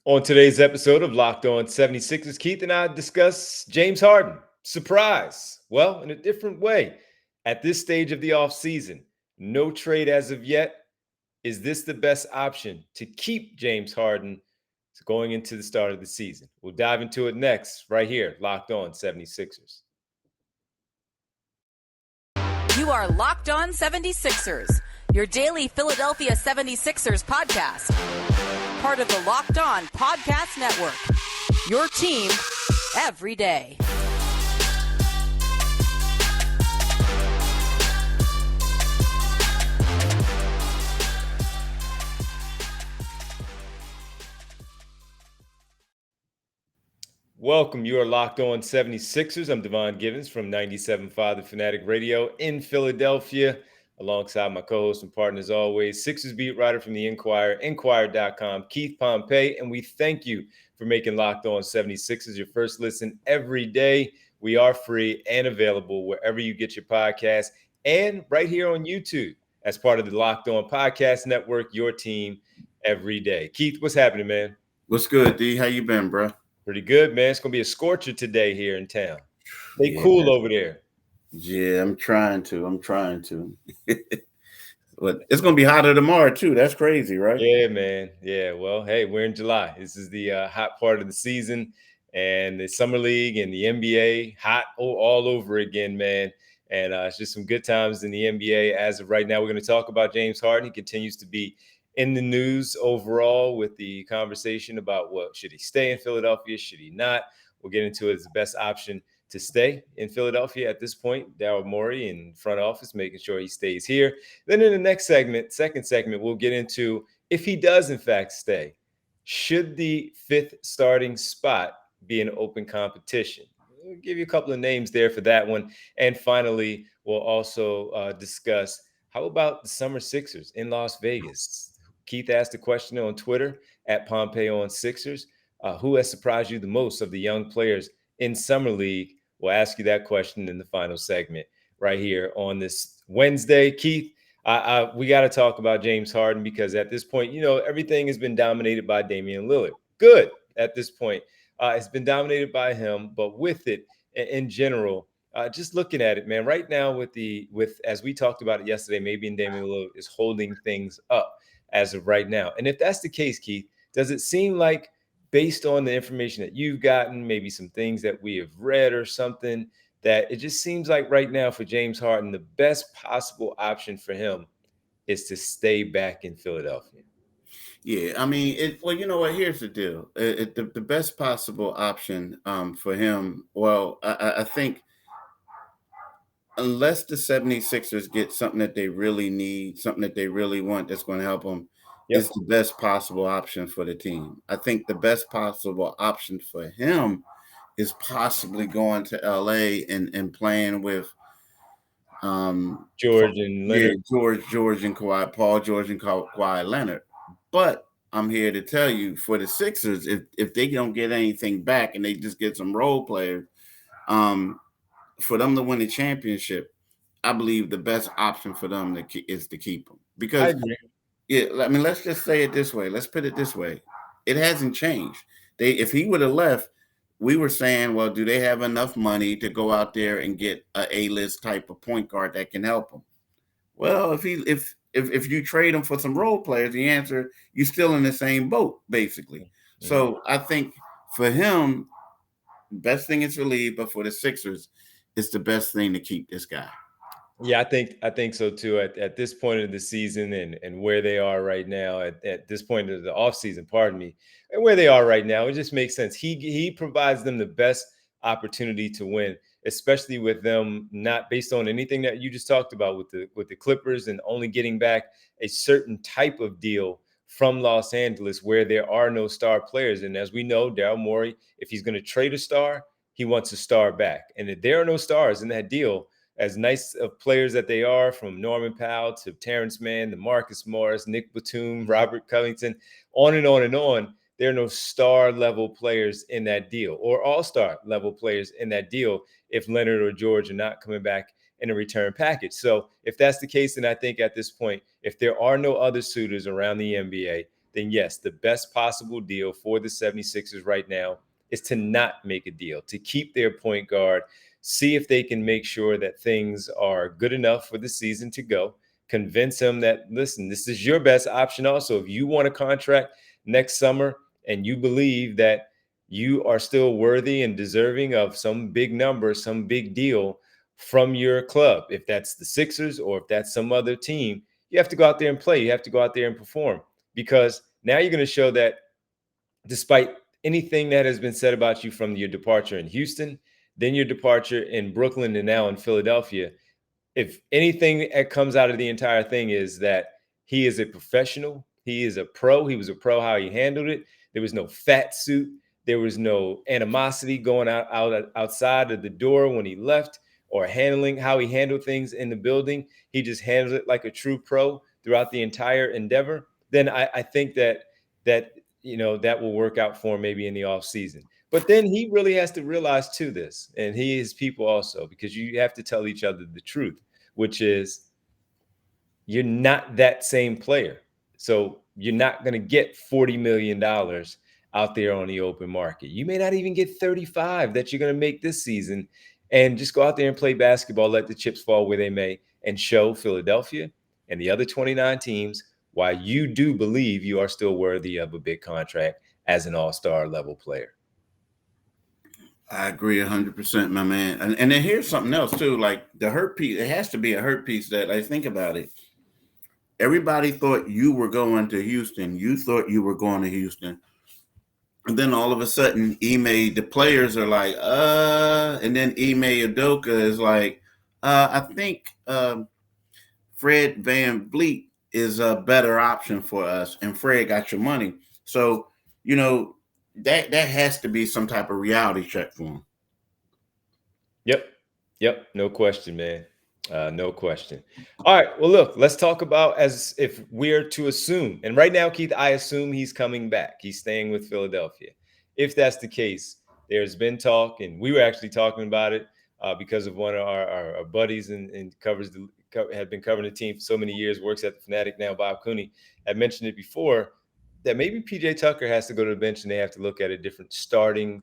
On today's episode of Locked On 76ers, Keith and I discuss James Harden. Surprise. Well, in a different way. At this stage of the offseason, no trade as of yet. Is this the best option to keep James Harden going into the start of the season? We'll dive into it next, right here, Locked On 76ers. You are Locked On 76ers, your daily Philadelphia 76ers podcast. Part of the Locked On Podcast Network, your team every day. Welcome. You are Locked On 76ers. I'm Devon Givens from 97.5 The Fanatic Radio in Philadelphia, alongside my co-host and partner, as always, Sixers beat writer from the Inquirer, Inquirer.com, Keith Pompey. And we thank you for making Locked On 76ers your first listen every day. We are free and available wherever you get your podcasts and right here on YouTube as part of the Locked On Podcast Network, your team every day. Keith, what's happening, man? What's good, D? How you been, bro? Pretty good, man. It's going to be a scorcher today here in town. Stay cool over there. Yeah, I'm trying to. But it's going to be hotter tomorrow, too. That's crazy, right? Yeah, man. Yeah, well, hey, we're in July. This is the hot part of the season, and the Summer League and the NBA hot all over again, man. And it's just some good times in the NBA. As of right now, we're going to talk about James Harden. He continues to be in the news overall with the conversation about, well, should he stay in Philadelphia? Should he not? We'll get into it as the best option to stay in Philadelphia at this point. Daryl Morey in front office, making sure he stays here. Then in the next segment, second segment, we'll get into if he does in fact stay, should the fifth starting spot be an open competition? We'll give you a couple of names there for that one. And finally, we'll also discuss how about the Summer Sixers in Las Vegas? Keith asked a question on Twitter at Pompey on Sixers. Who has surprised you the most of the young players in Summer League? We'll ask you that question in the final segment right here on this Wednesday. Keith, we got to talk about James Harden because at this point, you know, everything has been dominated by Damian Lillard. Good at this point. It's been dominated by him, but with it in general, just looking at it, man, right now with as we talked about it yesterday, maybe in Damian Lillard is holding things up as of right now. And if that's the case, Keith, does it seem like based on the information that you've gotten, maybe some things that we have read or something, that it just seems like right now for James Harden, the best possible option for him is to stay back in Philadelphia? Yeah, I mean, well, you know what? Here's the deal. The best possible option for him, well, I think unless the 76ers get something that they really need, something that they really want that's going to help them, is the best possible option for the team. I think the best possible option for him is possibly going to LA and playing with George and Leonard. Yeah, George and Kawhi, Paul George and Kawhi Leonard. But I'm here to tell you, for the Sixers, if they don't get anything back and they just get some role players, for them to win the championship, I believe the best option for them is to keep them. Because, I mean, let's just say it this way. Let's put it this way. It hasn't changed. If he would have left, we were saying, well, do they have enough money to go out there and get an A-list type of point guard that can help them? Well, if you trade him for some role players, the answer, you're still in the same boat, basically. Mm-hmm. So I think for him, best thing is to leave, but for the Sixers, it's the best thing to keep this guy. Yeah, I think so too. At this point of the season and where they are right now, at this point of the offseason, pardon me, and where they are right now, it just makes sense. He provides them the best opportunity to win, especially with them not based on anything that you just talked about with the Clippers and only getting back a certain type of deal from Los Angeles where there are no star players. And as we know, Daryl Morey, if he's going to trade a star, he wants a star back. And if there are no stars in that deal, as nice of players that they are, from Norman Powell to Terrence Mann, to Marcus Morris, Nick Batum, Robert Covington, on and on and on, there are no star level players in that deal or all-star level players in that deal if Leonard or George are not coming back in a return package. So if that's the case, then I think at this point, if there are no other suitors around the NBA, then yes, the best possible deal for the 76ers right now is to not make a deal, to keep their point guard, see if they can make sure that things are good enough for the season to go, convince him that, listen, this is your best option also. If you want a contract next summer and you believe that you are still worthy and deserving of some big number, some big deal from your club, if that's the Sixers or if that's some other team, you have to go out there and play. You have to go out there and perform, because now you're going to show that despite anything that has been said about you from your departure in Houston, then your departure in Brooklyn, and now in Philadelphia, if anything that comes out of the entire thing is that he is a professional, he is a pro, he was a pro how he handled it. There was no fat suit. There was no animosity going outside of the door when he left, or handling how he handled things in the building. He just handled it like a true pro throughout the entire endeavor. Then I think that that will work out for him maybe in the off season. But then he really has to realize too this, and he is people also, because you have to tell each other the truth, which is you're not that same player. So you're not going to get $40 million out there on the open market. You may not even get 35 that you're going to make this season, and just go out there and play basketball, let the chips fall where they may, and show Philadelphia and the other 29 teams why you do believe you are still worthy of a big contract as an all-star level player. I agree 100%, my man. And then here's something else too, like the hurt piece. It has to be a hurt piece that I think about it. Everybody thought you were going to Houston. You thought you were going to Houston. And then all of a sudden, Ime, the players are like, and then Ime Udoka is like, I think Fred VanVleet is a better option for us, and Fred got your money. So, that has to be some type of reality check for him. Yep. No question, man. No question. All right. Well, look, let's talk about as if we're to assume. And right now, Keith, I assume he's coming back. He's staying with Philadelphia. If that's the case, there's been talk, and we were actually talking about it because of one of our buddies and had been covering the team for so many years, works at the Fanatic now, Bob Cooney, had mentioned it before, that maybe PJ Tucker has to go to the bench and they have to look at a different starting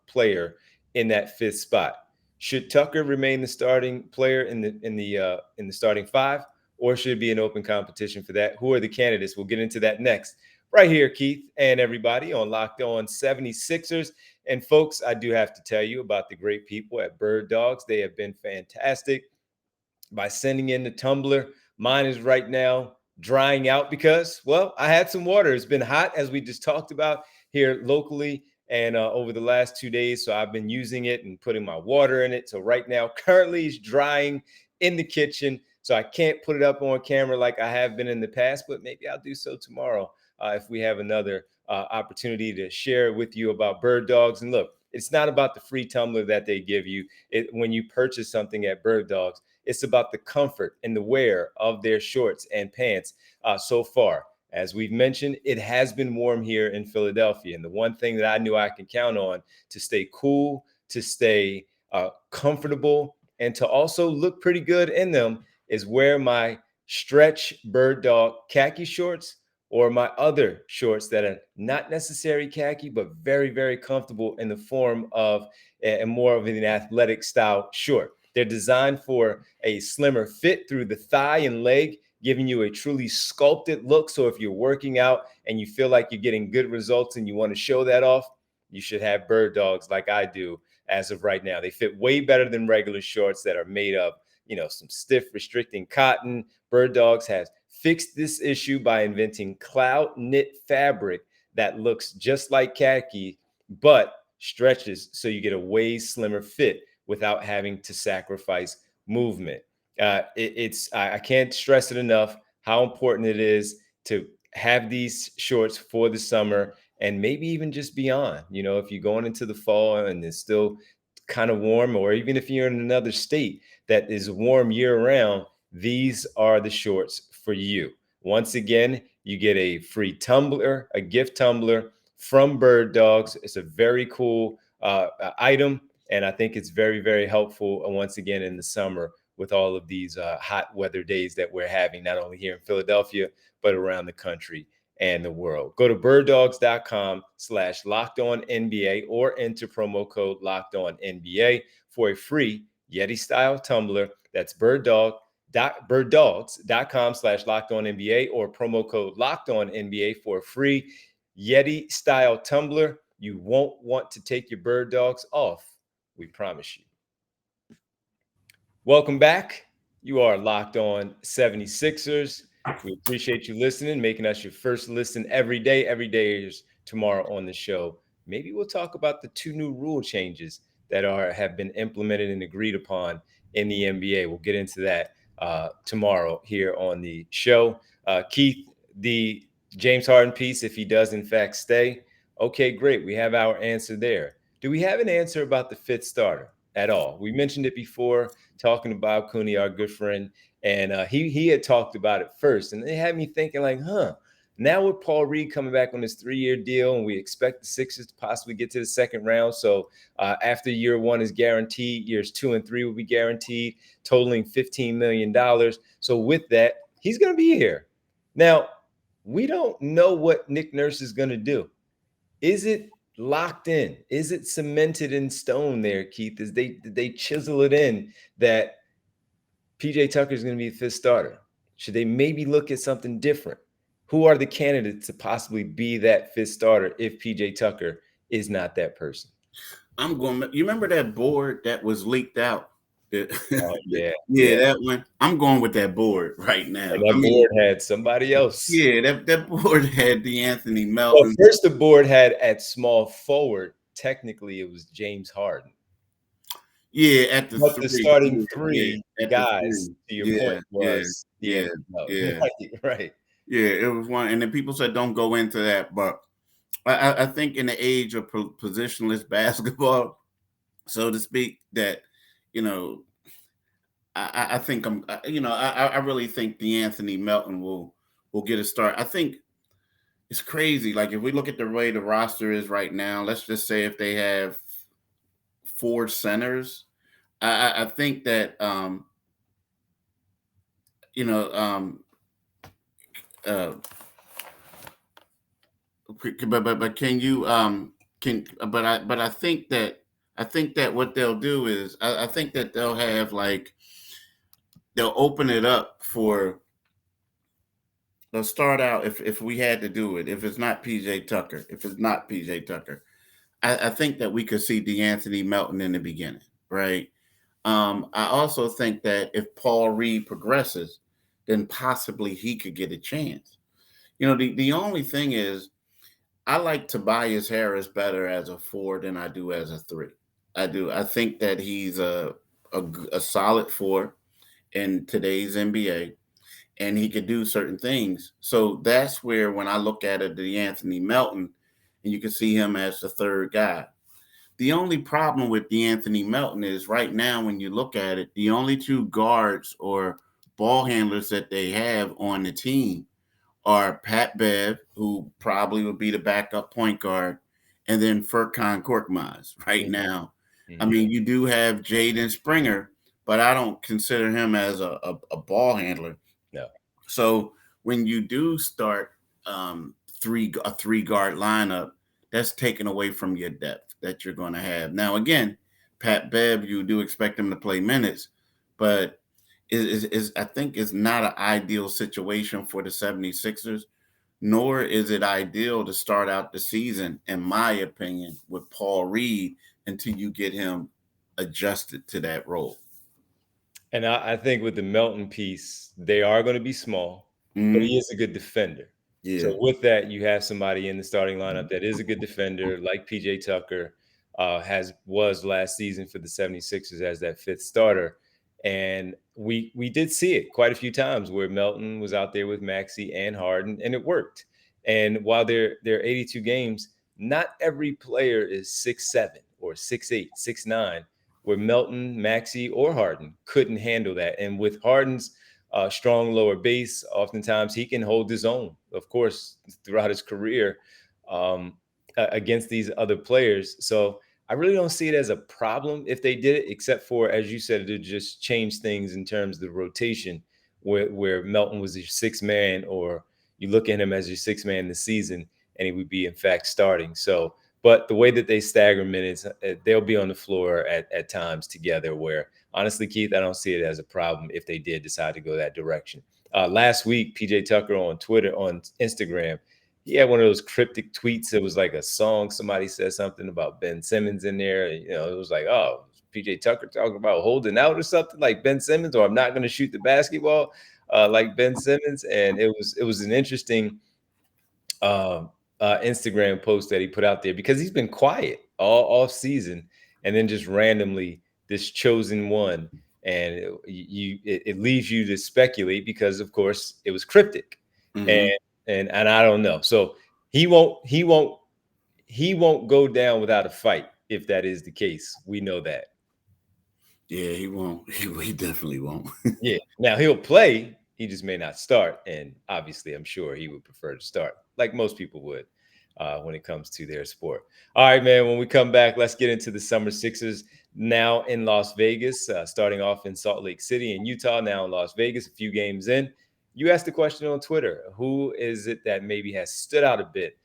player in that fifth spot. Should Tucker remain the starting player in the starting five, or should it be an open competition for that? Who are the candidates? We'll get into that next, right here, Keith and everybody on Locked On 76ers. And folks, I do have to tell you about the great people at Bird Dogs. They have been fantastic by sending in the tumbler. Mine is right now drying out because, well, I had some water. It's been hot, as we just talked about here locally, and over the last 2 days. So I've been using it and putting my water in it. So right now, currently it's drying in the kitchen. So I can't put it up on camera like I have been in the past, but maybe I'll do so tomorrow if we have another opportunity to share with you about Bird Dogs. And look, it's not about the free tumbler that they give you when you purchase something at Bird Dogs. It's about the comfort and the wear of their shorts and pants so far. As we've mentioned, it has been warm here in Philadelphia. And the one thing that I knew I can count on to stay cool, to stay comfortable, and to also look pretty good in them is wear my stretch Bird Dog khaki shorts, or my other shorts that are not necessarily khaki, but very, very comfortable in the form of a more of an athletic style short. They're designed for a slimmer fit through the thigh and leg, giving you a truly sculpted look. So if you're working out and you feel like you're getting good results and you want to show that off, you should have Bird Dogs like I do as of right now. They fit way better than regular shorts that are made of, some stiff, restricting cotton. Bird Dogs has fixed this issue by inventing cloud knit fabric that looks just like khaki, but stretches so you get a way slimmer fit without having to sacrifice movement. I can't stress it enough how important it is to have these shorts for the summer and maybe even just beyond. If you're going into the fall and it's still kind of warm, or even if you're in another state that is warm year round, these are the shorts for you. Once again, you get a free tumbler, a gift tumbler from Bird Dogs. It's a very cool item, and I think it's very, very helpful. And once again, in the summer with all of these hot weather days that we're having, not only here in Philadelphia, but around the country and the world. Go to birddogs.com/lockedonnba or enter promo code LockedOnNBA for a free Yeti style tumbler. That's birddogs.com/lockedonnba or promo code LockedOnNBA for a free Yeti style tumbler. You won't want to take your bird dogs off. We promise you. Welcome back. You are Locked On 76ers. We appreciate you listening, making us your first listen every day. Every day is tomorrow on the show. Maybe we'll talk about the 2 new rule changes that have been implemented and agreed upon in the NBA. We'll get into that tomorrow here on the show. Keith, the James Harden piece, if he does in fact stay, okay, great. We have our answer there. Do we have an answer about the 5th starter at all? We mentioned it before, talking about Cooney, our good friend, and he had talked about it first, and it had me thinking like, now with Paul Reed coming back on this 3-year deal, and we expect the Sixers to possibly get to the second round. So after year 1 is guaranteed, years 2 and 3 will be guaranteed, totaling $15 million. So with that, he's going to be here. Now, we don't know what Nick Nurse is going to do. Is it locked in? Is it cemented in stone there, Keith? Did they chisel it in that PJ Tucker is going to be the 5th starter? Should they maybe look at something different? Who are the candidates to possibly be that 5th starter if PJ Tucker is not that person? You remember that board that was leaked out? Yeah. That one. I'm going with that board right now. And that board had somebody else. Yeah, that board had DeAnthony Melton. Well, first the board had at small forward, technically it was James Harden. Yeah, at the but the starting 3 guys, to your point, was right. Yeah, it was one, and then people said don't go into that, but I think in the age of positionless basketball, so to speak, that I think I really think DeAnthony Melton will get a start. I think it's crazy. Like if we look at the way the roster is right now, let's just say if they have 4 centers, I think that but can you I think that what they'll do is I think that they'll have they'll open it up for, they'll start out if we had to do it, if it's not PJ Tucker, I think that we could see DeAnthony Melton in the beginning, right? I also think that if Paul Reed progresses, then possibly he could get a chance. The only thing is, I like Tobias Harris better as a 4 than I do as a 3. I do. I think that he's a solid 4 in today's NBA, and he could do certain things. So that's where, when I look at it, DeAnthony Melton, and you can see him as the 3rd guy. The only problem with DeAnthony Melton is right now, when you look at it, the only 2 guards or ball handlers that they have on the team are Pat Bev, who probably would be the backup point guard, and then Furkan Korkmaz right now. Mm-hmm. I mean, you do have Jaden Springer, but I don't consider him as a ball handler. No. So when you do start a 3-guard lineup, that's taken away from your depth that you're going to have. Now, again, Pat Bev, you do expect him to play minutes, but I think it's not an ideal situation for the 76ers, nor is it ideal to start out the season, in my opinion, with Paul Reed until you get him adjusted to that role. And I think with the Melton piece, they are going to be small, but he is a good defender. Yeah. So with that, you have somebody in the starting lineup that is a good defender, like PJ Tucker was last season for the 76ers as that 5th starter. And we did see it quite a few times where Melton was out there with Maxey and Harden, and it worked. And while they're 82 games, not every player is 6'7" or 6'8", 6'9", where Melton, Maxey, or Harden couldn't handle that. And with Harden's strong lower base, oftentimes he can hold his own, of course, throughout his career against these other players. So I really don't see it as a problem if they did it, except for, as you said, to just change things in terms of the rotation, where Melton was your 6th man, or you look at him as your sixth man this season, and he would be in fact starting. So, but the way that they stagger minutes, they'll be on the floor at times together. Where honestly, Keith, I don't see it as a problem if they did decide to go that direction. Last week, PJ Tucker on Instagram, he had one of those cryptic tweets. It was like a song. Somebody said something about Ben Simmons in there. You know, it was like, oh, PJ Tucker talking about holding out or something like Ben Simmons, or I'm not going to shoot the basketball like Ben Simmons. And it was an interesting Instagram post that he put out there because he's been quiet all off season, and then just randomly this chosen one, and it leaves you to speculate because of course it was cryptic, Mm-hmm. and I don't know. So he won't go down without a fight if that is the case. We know that. Yeah, he won't. He definitely won't. Yeah. Now he'll play. He just may not start. And obviously, I'm sure he would prefer to start, like most people would, when it comes to their sport. All right, man. When we come back, let's get into the Summer Sixers now in Las Vegas, starting off in Salt Lake City and Utah, now in Las Vegas, a few games in. You asked the question on Twitter, who is it that maybe has stood out a bit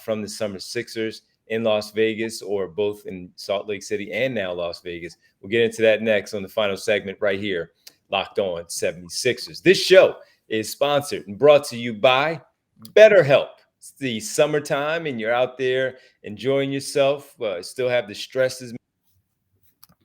from the Summer Sixers in Las Vegas, or both in Salt Lake City and now Las Vegas? We'll get into that next on the final segment right here, Locked On 76ers. This show is sponsored and brought to you by BetterHelp. It's the summertime and you're out there enjoying yourself, still have the stresses,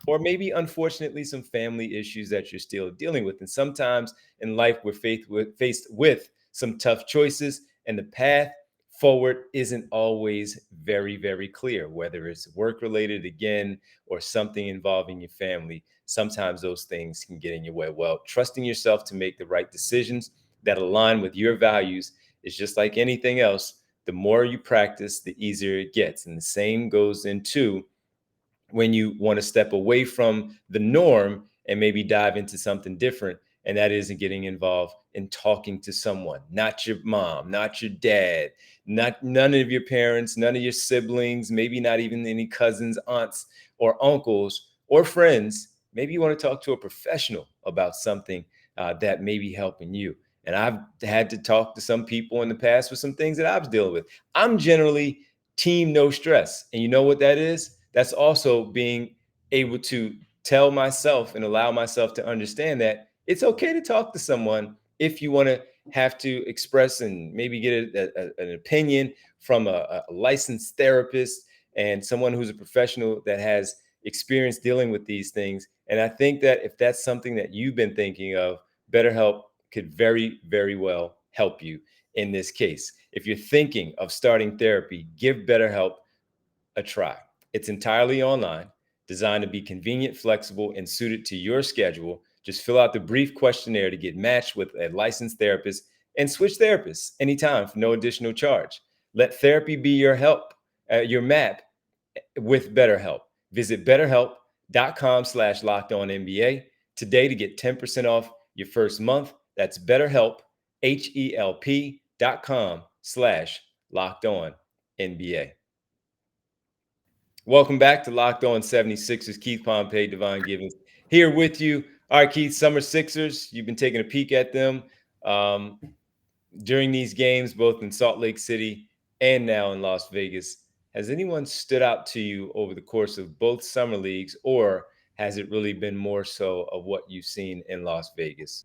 or maybe unfortunately some family issues that you're still dealing with. And sometimes in life we're faced with some tough choices, and the path forward isn't always very, very clear, whether it's work related again or something involving your family. Sometimes those things can get in your way. Well, trusting yourself to make the right decisions that align with your values is just like anything else. The more you practice, the easier it gets. And the same goes into when you want to step away from the norm and maybe dive into something different. And that isn't getting involved in talking to someone, not your mom, not your dad, none of your parents, none of your siblings, maybe not even any cousins, aunts, or uncles, or friends. Maybe you want to talk to a professional about something that may be helping you. And I've had to talk to some people in the past with some things that I was dealing with. I'm generally team no stress. And you know what that is? That's also being able to tell myself and allow myself to understand that it's okay to talk to someone if you want to have to express and maybe get an opinion from a licensed therapist and someone who's a professional that has experience dealing with these things. And I think that if that's something that you've been thinking of, BetterHelp could very, very well help you in this case. If you're thinking of starting therapy, give BetterHelp a try. It's entirely online, designed to be convenient, flexible, and suited to your schedule. Just fill out the brief questionnaire to get matched with a licensed therapist and switch therapists anytime for no additional charge. Let therapy be your your map with BetterHelp. Visit betterhelp.com/lockedonnba today to get 10% off your first month. That's BetterHelp, HELP.com/lockedonnba. Welcome back to Locked On 76ers. Keith Pompey, Devon Givens here with you. All right, Keith, Summer Sixers, you've been taking a peek at them during these games, both in Salt Lake City and now in Las Vegas. Has anyone stood out to you over the course of both summer leagues, or has it really been more so of what you've seen in Las Vegas?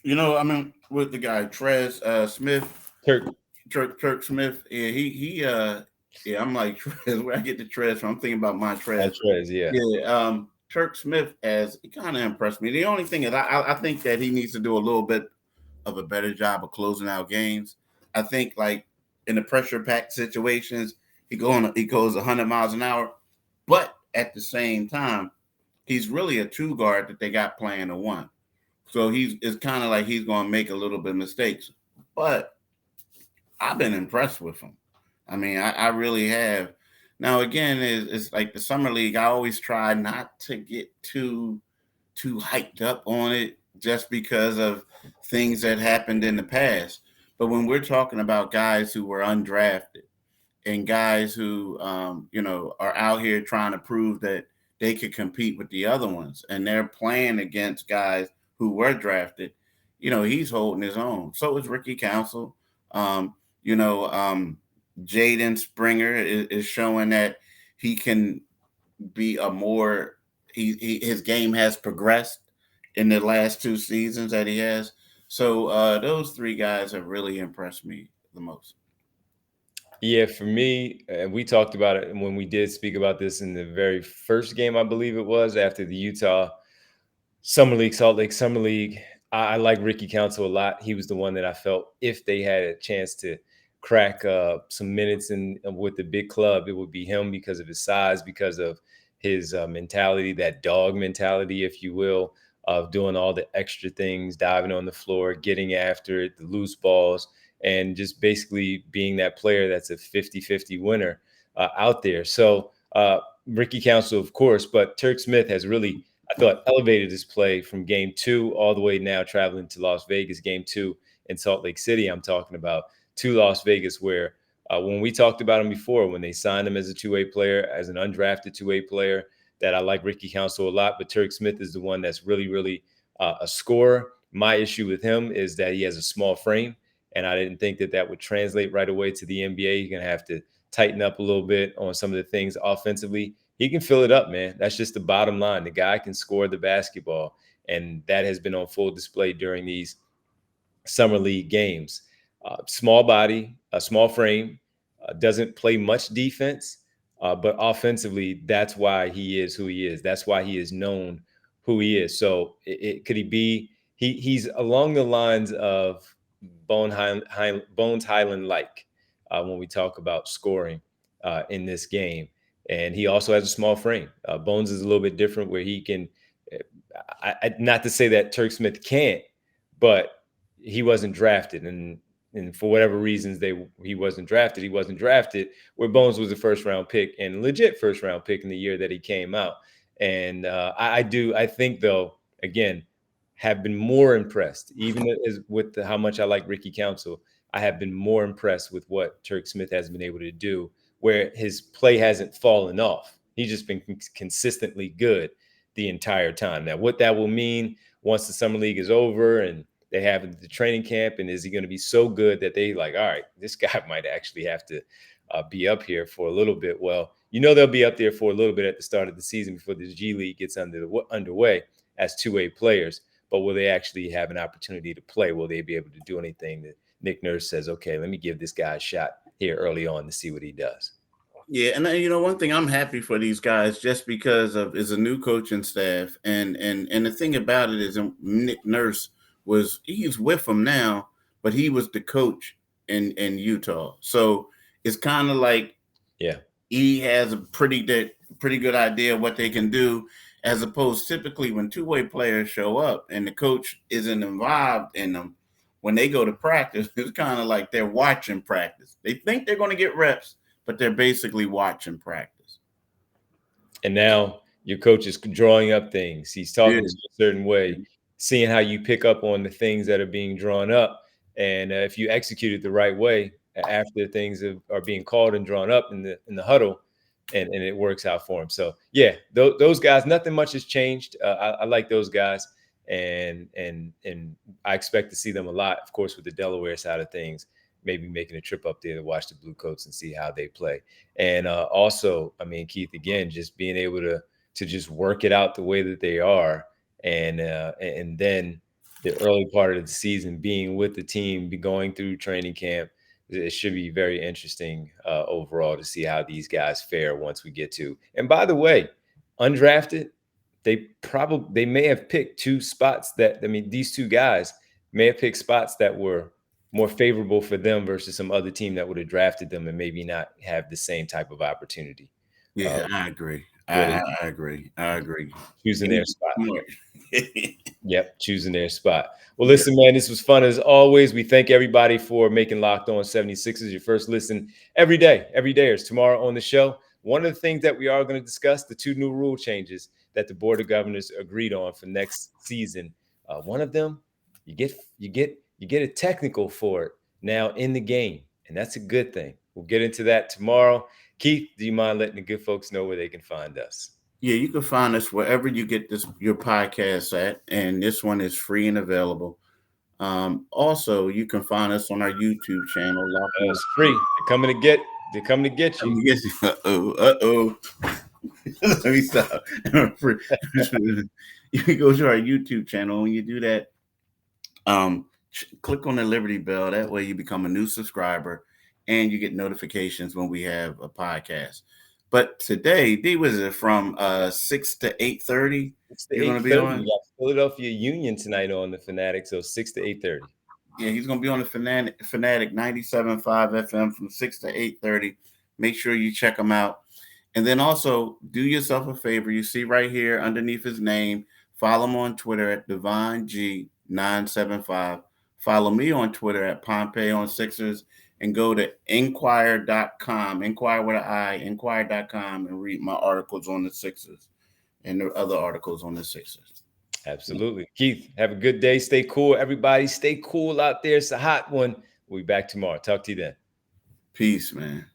You know, I mean, with the guy Trez Smith, Turk Smith, yeah, yeah, I'm like Trez. Where I get the Trez from? I'm thinking about my Trez. Yeah. Yeah, Turk Smith has kind of impressed me. The only thing is, I think that he needs to do a little bit of a better job of closing out games. I think like in the pressure packed situations, he goes 100 miles an hour, but at the same time, he's really a two guard that they got playing a one. So it's kind of like he's going to make a little bit of mistakes, but I've been impressed with him. I mean, I really have. Now, again, it's like the summer league. I always try not to get too hyped up on it just because of things that happened in the past. But when we're talking about guys who were undrafted and guys who, are out here trying to prove that they could compete with the other ones, and they're playing against guys who were drafted, he's holding his own. So is Ricky Council. You know, Jaden Springer is showing that he can be a more his game has progressed in the last 2 seasons that he has. So those three guys have really impressed me the most. Yeah, for me, and we talked about it when we did speak about this in the very first game, I believe it was after the Utah Summer League, Salt Lake Summer League. I like Ricky Council a lot. He was the one that I felt if they had a chance to crack some minutes in with the big club, it would be him because of his size, because of his mentality, that dog mentality, if you will, of doing all the extra things, diving on the floor, getting after it, the loose balls, and just basically being that player that's a 50-50 winner out there. So Ricky Council, of course, but Turk Smith has really, I thought, elevated his play from game 2 all the way now traveling to Las Vegas, game 2 in Salt Lake City. I'm talking about to Las Vegas, where when we talked about him before, when they signed him as a two-way player, as an undrafted two-way player, that I like Ricky Council a lot, but Turk Smith is the one that's really, really a scorer. My issue with him is that he has a small frame, and I didn't think that that would translate right away to the NBA. You're going to have to tighten up a little bit on some of the things offensively. He can fill it up, man. That's just the bottom line. The guy can score the basketball, and that has been on full display during these summer league games. Small body, a small frame, doesn't play much defense, but offensively, that's why he is who he is. That's why he is known who he is. So, could he be? He's along the lines of Bones Highland like when we talk about scoring in this game, and he also has a small frame. Bones is a little bit different, where he can. Not to say that Turk Smith can't, but he wasn't drafted, and for whatever reasons he wasn't drafted. He wasn't drafted where Bones was a first round pick and legit first round pick in the year that he came out. And I think though, again, have been more impressed, even as with how much I like Ricky Council. I have been more impressed with what Turk Smith has been able to do, where his play hasn't fallen off. He's just been consistently good the entire time. Now, what that will mean once the summer league is over and they have the training camp, and is he going to be so good that they like, all right, this guy might actually have to be up here for a little bit? Well, they'll be up there for a little bit at the start of the season before the G League gets underway as two-way players. But will they actually have an opportunity to play? Will they be able to do anything that Nick Nurse says, okay, let me give this guy a shot here early on to see what he does? Yeah, and one thing I'm happy for these guys just because of is a new coaching staff, and the thing about it is Nick Nurse he's with them now, but he was the coach in Utah, so it's kind of like he has a pretty good idea of what they can do, as opposed typically when two-way players show up and the coach isn't involved in them. When they go to practice, it's kind of like they're watching practice. They think they're going to get reps, but they're basically watching practice. And now your coach is drawing up things. He's talking to you a certain way, seeing how you pick up on the things that are being drawn up. And if you execute it the right way, after things are being called and drawn up in the huddle, and it works out for him. So yeah, those guys, nothing much has changed. I like those guys, and I expect to see them a lot. Of course, with the Delaware side of things, maybe making a trip up there to watch the Blue Coats and see how they play. And also, I mean, Keith, again, just being able to just work it out the way that they are, and then the early part of the season being with the team, be going through training camp. It should be very interesting overall to see how these guys fare once we get to. And by the way, undrafted, they may have picked two spots these two guys may have picked spots that were more favorable for them versus some other team that would have drafted them and maybe not have the same type of opportunity. Yeah, I agree. Really, I agree. Choosing their spot. Yep, choosing their spot. Well, listen, man, this was fun as always. We thank everybody for making Locked On 76ers your first listen every day. Every day is tomorrow on the show. One of the things that we are going to discuss, the 2 new rule changes that the Board of Governors agreed on for next season. One of them, you get a technical for it now in the game, and that's a good thing. We'll get into that tomorrow. Keith, do you mind letting the good folks know where they can find us? Yeah, you can find us wherever you get your podcast at, and this one is free and available. Also, you can find us on our YouTube channel. It's free. They're coming to get you. Uh-oh. Let me stop. You can go to our YouTube channel. When you do that, click on the Liberty Bell. That way you become a new subscriber and you get notifications when we have a podcast. But today, D, was it from 6 to 8:30? You're going to be on? We got Philadelphia Union tonight on the Fanatic, so 6 to 8:30. Yeah, he's going to be on the Fanatic 97.5 FM from 6 to 8:30. Make sure you check him out. And then also do yourself a favor. You see right here underneath his name, follow him on Twitter at Devon G975. Follow me on Twitter at Pompey on Sixers, and go to inquire.com, inquire with an I, inquire.com, and read my articles on the Sixers and the other articles on the Sixers. Absolutely. Keith, have a good day. Stay cool. Everybody stay cool out there. It's a hot one. We'll be back tomorrow. Talk to you then. Peace, man.